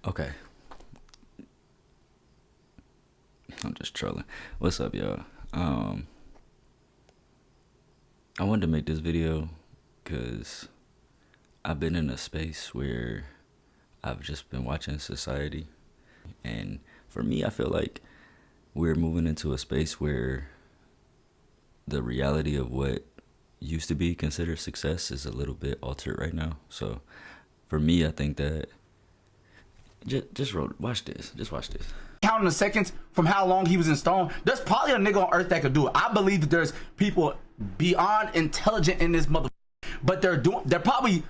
Okay, I'm just trolling. What's up, y'all? I wanted to make this video because I've been in a space where I've just been watching society, and for me, I feel like we're moving into a space where the reality of what used to be considered success is a little bit altered right now. So for me, I think that watch this. Just watch this. Counting the seconds from how long he was in stone, there's probably a nigga on earth that could do it. I believe that there's people beyond intelligent in this mother, but they probably,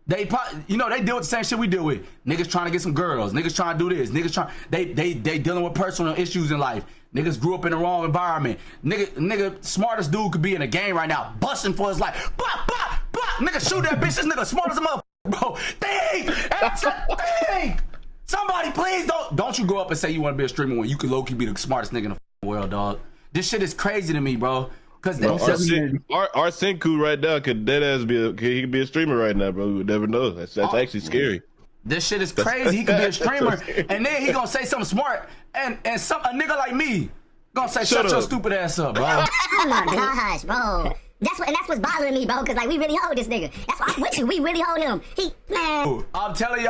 they deal with the same shit we deal with. Niggas trying to get some girls, niggas trying to do this, they dealing with personal issues in life. Niggas grew up in the wrong environment. Nigga, smartest dude could be in a game right now, busting for his life. Bah, bah, bah. Nigga, shoot that bitch. This nigga smart as a motherfucker, bro. Think. Somebody, please don't you go up and say you want to be a streamer when you could low-key be the smartest nigga in the world, dog. This shit is crazy to me, bro. Cause our Senku right now could deadass he could be a streamer right now, bro. We would never know. That's actually scary. This shit is crazy. He could be a streamer, and then he gonna say something smart, and a nigga like me gonna say shut your stupid ass up, bro. Oh my gosh, bro. That's what's bothering me, bro. Cause like we really hold this nigga. That's why I'm with you. We really hold him. I'm telling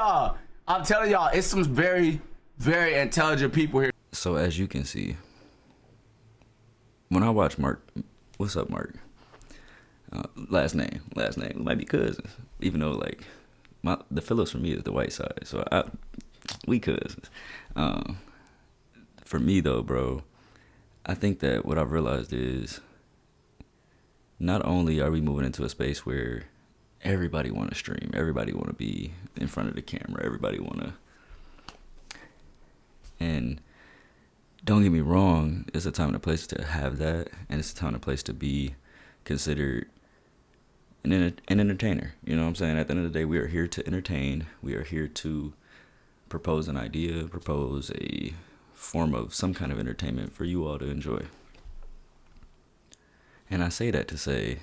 y'all, it's some very, very intelligent people here. So as you can see, when I watch Mark, what's up, Mark? Last name, we might be cousins, even though like the Phillips for me is the white side, so we cousins. For me though, bro, I think that what I've realized is not only are we moving into a space where everybody want to stream, everybody want to be in front of the camera, everybody want to, and don't get me wrong, it's a time and a place to have that, and it's a time and a place to be considered an entertainer. You know what I'm saying? At the end of the day, we are here to entertain. We are here to propose an idea, propose a form of some kind of entertainment for you all to enjoy. And I say that to say,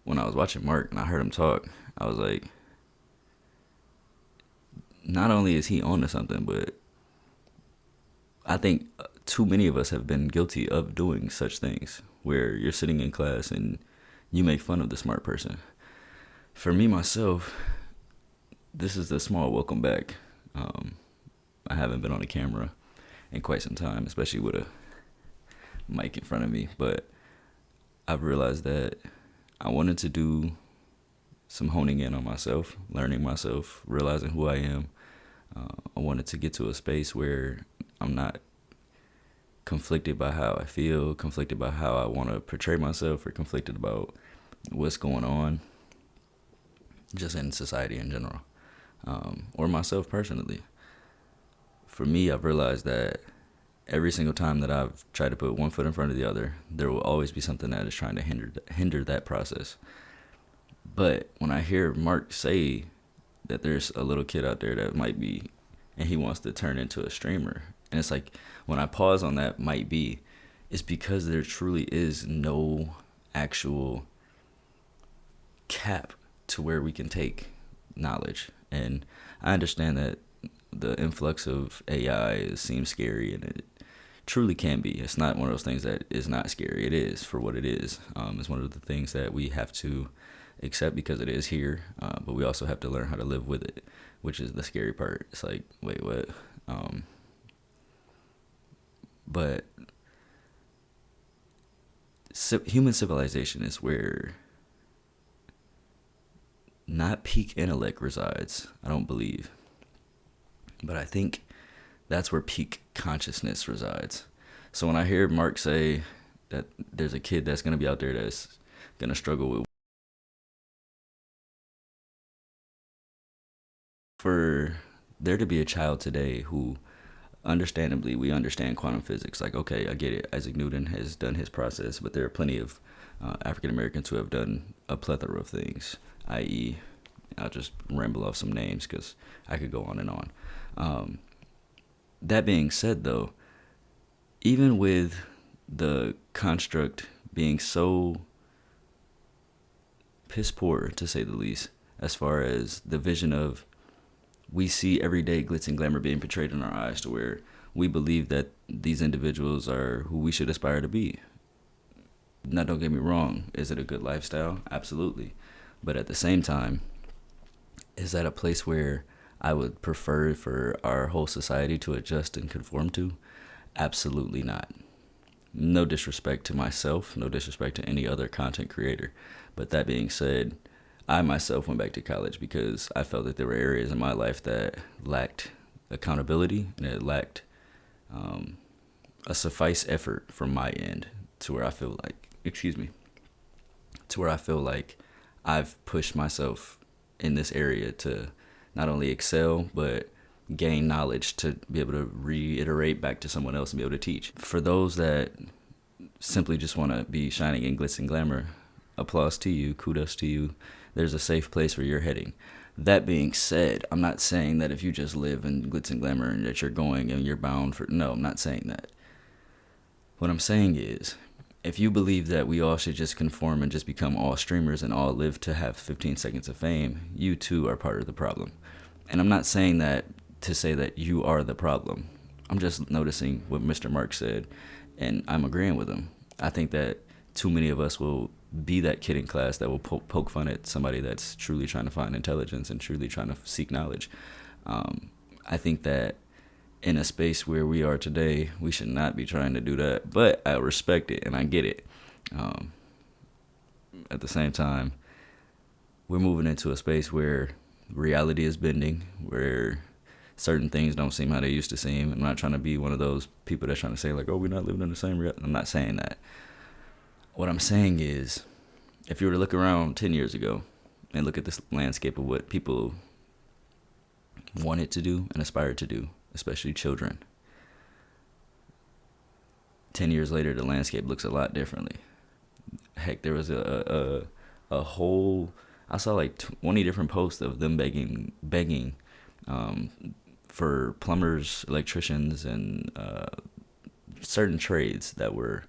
when I was watching Mark and I heard him talk, I was like, not only is he on to something, but I think too many of us have been guilty of doing such things where you're sitting in class and you make fun of the smart person. For me, myself, this is the small welcome back. I haven't been on a camera in quite some time, especially with a mic in front of me, but I've realized that I wanted to do some honing in on myself, learning myself, realizing who I am. I wanted to get to a space where I'm not conflicted by how I feel, conflicted by how I want to portray myself, or conflicted about what's going on just in society in general, or myself personally. For me, I've realized that every single time that I've tried to put one foot in front of the other, there will always be something that is trying to hinder that process. But when I hear Mark say that there's a little kid out there that might be, and he wants to turn into a streamer, and it's like, when I pause on that might be, it's because there truly is no actual cap to where we can take knowledge. And I understand that the influx of AI seems scary, and it truly can be. It's not one of those things that is not scary. It is for what it is. It's one of the things that we have to accept because it is here, but we also have to learn how to live with it, which is the scary part. It's like, wait, what? But human civilization is where not peak intellect resides, I don't believe. But I think that's where peak consciousness resides. So when I hear Mark say that there's a kid that's going to be out there that's going to struggle with, for there to be a child today who, understandably, we understand quantum physics. Like, okay, I get it. Isaac Newton has done his process, but there are plenty of African Americans who have done a plethora of things, i.e., I'll just ramble off some names because I could go on and on. That being said, though, even with the construct being so piss poor, to say the least, as far as the vision of we see everyday glitz and glamour being portrayed in our eyes to where we believe that these individuals are who we should aspire to be. Now, don't get me wrong. Is it a good lifestyle? Absolutely. But at the same time, is that a place where I would prefer for our whole society to adjust and conform to? Absolutely not. No disrespect to myself, no disrespect to any other content creator. But that being said, I myself went back to college because I felt that there were areas in my life that lacked accountability and it lacked a suffice effort from my end to where I feel like, to where I feel like I've pushed myself in this area to not only excel, but gain knowledge to be able to reiterate back to someone else and be able to teach. For those that simply just want to be shining in glitz and glamour, applause to you, kudos to you. There's a safe place where you're heading. That being said, I'm not saying that if you just live in glitz and glamour and that you're going and you're bound for, no, I'm not saying that. What I'm saying is, if you believe that we all should just conform and just become all streamers and all live to have 15 seconds of fame, you too are part of the problem. And I'm not saying that to say that you are the problem. I'm just noticing what Mr. Mark said, and I'm agreeing with him. I think that too many of us will be that kid in class that will poke fun at somebody that's truly trying to find intelligence and truly trying to seek knowledge. I think that in a space where we are today, we should not be trying to do that, but I respect it and I get it. At the same time, we're moving into a space where reality is bending, where certain things don't seem how they used to seem. I'm not trying to be one of those people that's trying to say like, oh, we're not living in the same reality. I'm not saying that. What I'm saying is, if you were to look around 10 years ago and look at this landscape of what people wanted to do and aspired to do, especially children, 10 years later, the landscape looks a lot differently. Heck, there was a whole, I saw like 20 different posts of them begging for plumbers, electricians, and certain trades that were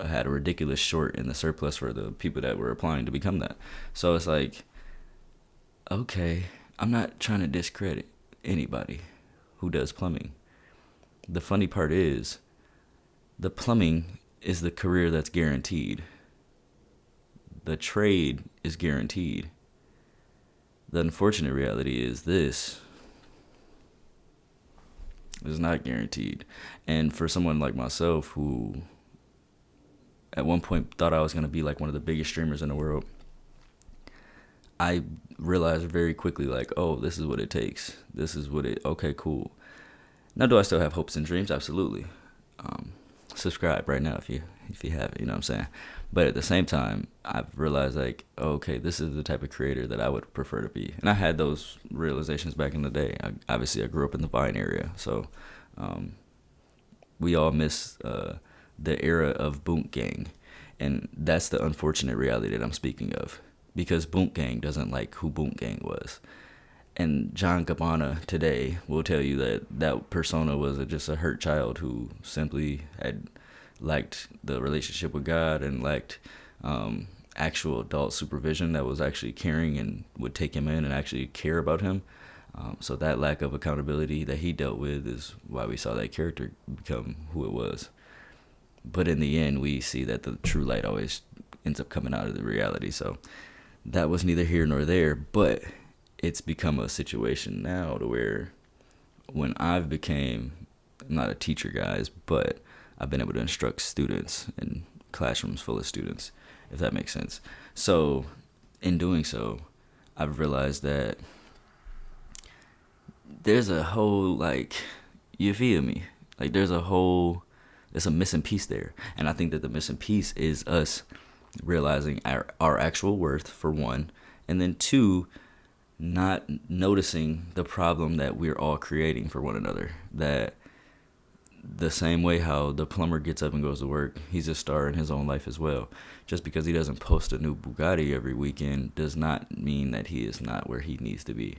had a ridiculous short in the surplus for the people that were applying to become that. So it's like, okay, I'm not trying to discredit anybody who does plumbing. The funny part is, the plumbing is the career that's guaranteed. The trade is guaranteed. The unfortunate reality is this is not guaranteed. And for someone like myself who at one point thought I was going to be like one of the biggest streamers in the world, I realized very quickly like, oh, this is what it takes. Okay, cool. Now, do I still have hopes and dreams? Absolutely. Subscribe right now if you haven't, you know what I'm saying? But at the same time, I've realized like, okay, this is the type of creator that I would prefer to be. And I had those realizations back in the day. I grew up in the Vine area. So we all miss the era of Boonk Gang. And that's the unfortunate reality that I'm speaking of. Because Boonk Gang doesn't like who Boonk Gang was. And John Gabbana today will tell you that persona was just a hurt child who simply had lacked the relationship with God and lacked actual adult supervision that was actually caring and would take him in and actually care about him. So that lack of accountability that he dealt with is why we saw that character become who it was. But in the end, we see that the true light always ends up coming out of the reality. So that was neither here nor there, but it's become a situation now to where when I've became, I'm not a teacher, guys, but I've been able to instruct students in classrooms full of students, if that makes sense. So in doing so, I've realized that there's a whole, like, you feel me? Like there's a missing piece there. And I think that the missing piece is us realizing our actual worth, for one, and then two, not noticing the problem that we're all creating for one another. That the same way how the plumber gets up and goes to work, he's a star in his own life as well. Just because he doesn't post a new Bugatti every weekend does not mean that he is not where he needs to be.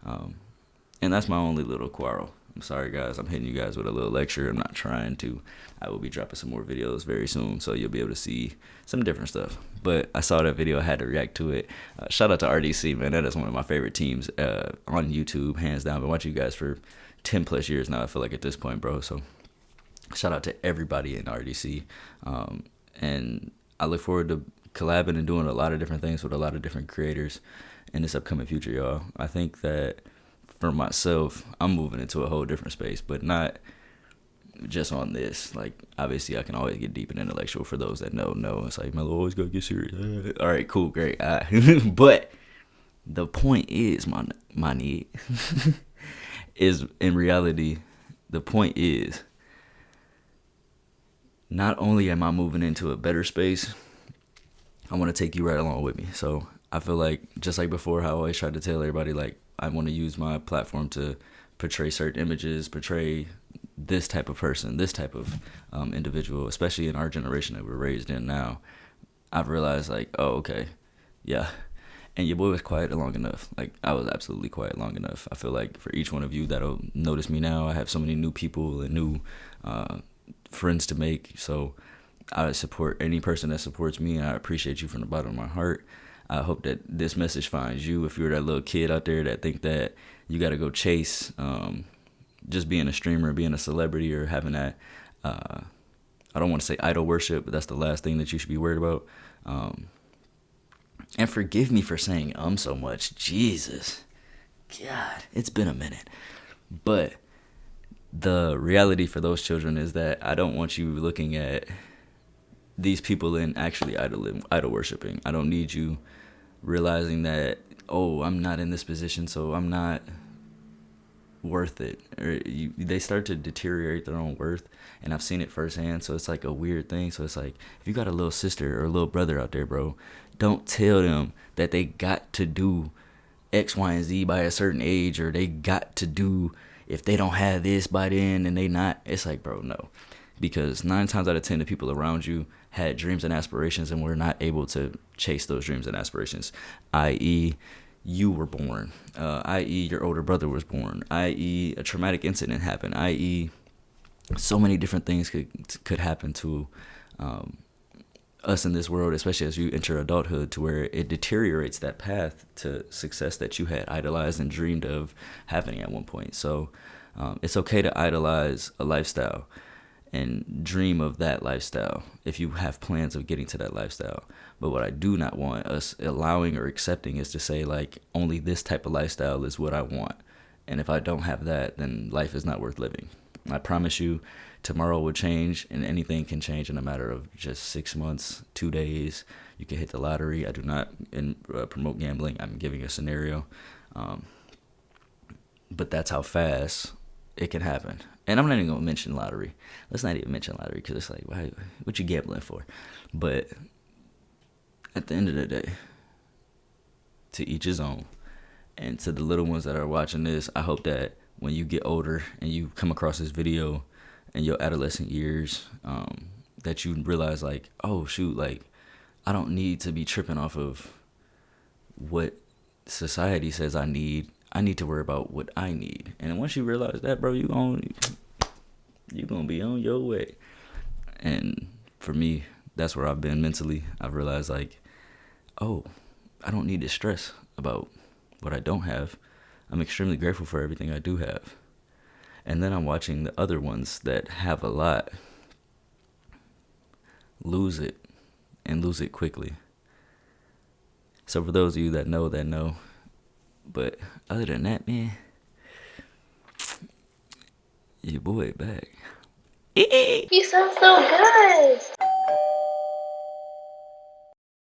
And that's my only little quarrel. I'm sorry, guys. I'm hitting you guys with a little lecture. I'm not trying to. I will be dropping some more videos very soon, so you'll be able to see some different stuff. But I saw that video. I had to react to it. Shout out to RDC, man. That is one of my favorite teams on YouTube, hands down. I've been watching you guys for 10 plus years now, I feel like, at this point, bro. So shout out to everybody in RDC. And I look forward to collabing and doing a lot of different things with a lot of different creators in this upcoming future, y'all. I think that for myself, I'm moving into a whole different space, but not just on this. Like, obviously, I can always get deep and intellectual. For those that know. It's like, Mello, always gotta get serious. All right, cool, great. But the point is, my need is, in reality, the point is, not only am I moving into a better space, I want to take you right along with me. So I feel like, just like before, how I always tried to tell everybody, like, I want to use my platform to portray certain images, portray this type of person, this type of individual, especially in our generation that we're raised in now. I've realized, like, oh, okay, yeah. And your boy was quiet long enough. Like, I was absolutely quiet long enough. I feel like for each one of you that'll notice me now, I have so many new people and new friends to make. So I support any person that supports me, and I appreciate you from the bottom of my heart. I hope that this message finds you. If you're that little kid out there that think that you got to go chase just being a streamer, being a celebrity, or having that, I don't want to say idol worship, but that's the last thing that you should be worried about. And forgive me for saying so much. Jesus. God, it's been a minute. But the reality for those children is that I don't want you looking at these people and actually idol worshiping. I don't need you realizing that, oh, I'm not in this position, so I'm not worth it. Or they start to deteriorate their own worth, and I've seen it firsthand. So it's like a weird thing. So it's like, if you got a little sister or a little brother out there, bro, don't tell them that they got to do X, Y, and Z by a certain age, or they got to do, if they don't have this by then and they not. It's like, bro, no. Because 9 times out of 10, the people around you had dreams and aspirations and were not able to chase those dreams and aspirations, i.e., you were born, i.e., your older brother was born, i.e., a traumatic incident happened, i.e., so many different things could happen to us in this world, especially as you enter adulthood, to where it deteriorates that path to success that you had idolized and dreamed of having at one point. So it's okay to idolize a lifestyle and dream of that lifestyle if you have plans of getting to that lifestyle. But what I do not want us allowing or accepting is to say, like, only this type of lifestyle is what I want, and if I don't have that, then life is not worth living. I promise you, tomorrow will change, and anything can change in a matter of just 6 months, 2 days. You can hit the lottery. I do not promote gambling. I'm giving a scenario, but that's how fast it can happen. And I'm not even gonna mention lottery. Let's not even mention lottery, because it's like, why, what you gambling for? But at the end of the day, to each his own. And to the little ones that are watching this, I hope that when you get older and you come across this video in your adolescent years, that you realize, like, oh shoot, like, I don't need to be tripping off of what society says I need. I need to worry about what I need. And once you realize that, bro, you're gonna be on your way. And for me, that's where I've been mentally. I've realized, like, oh, I don't need to stress about what I don't have. I'm extremely grateful for everything I do have. And then I'm watching the other ones that have a lot lose it, and lose it quickly. So for those of you that know. But other than that, man, your boy back. You sound so good.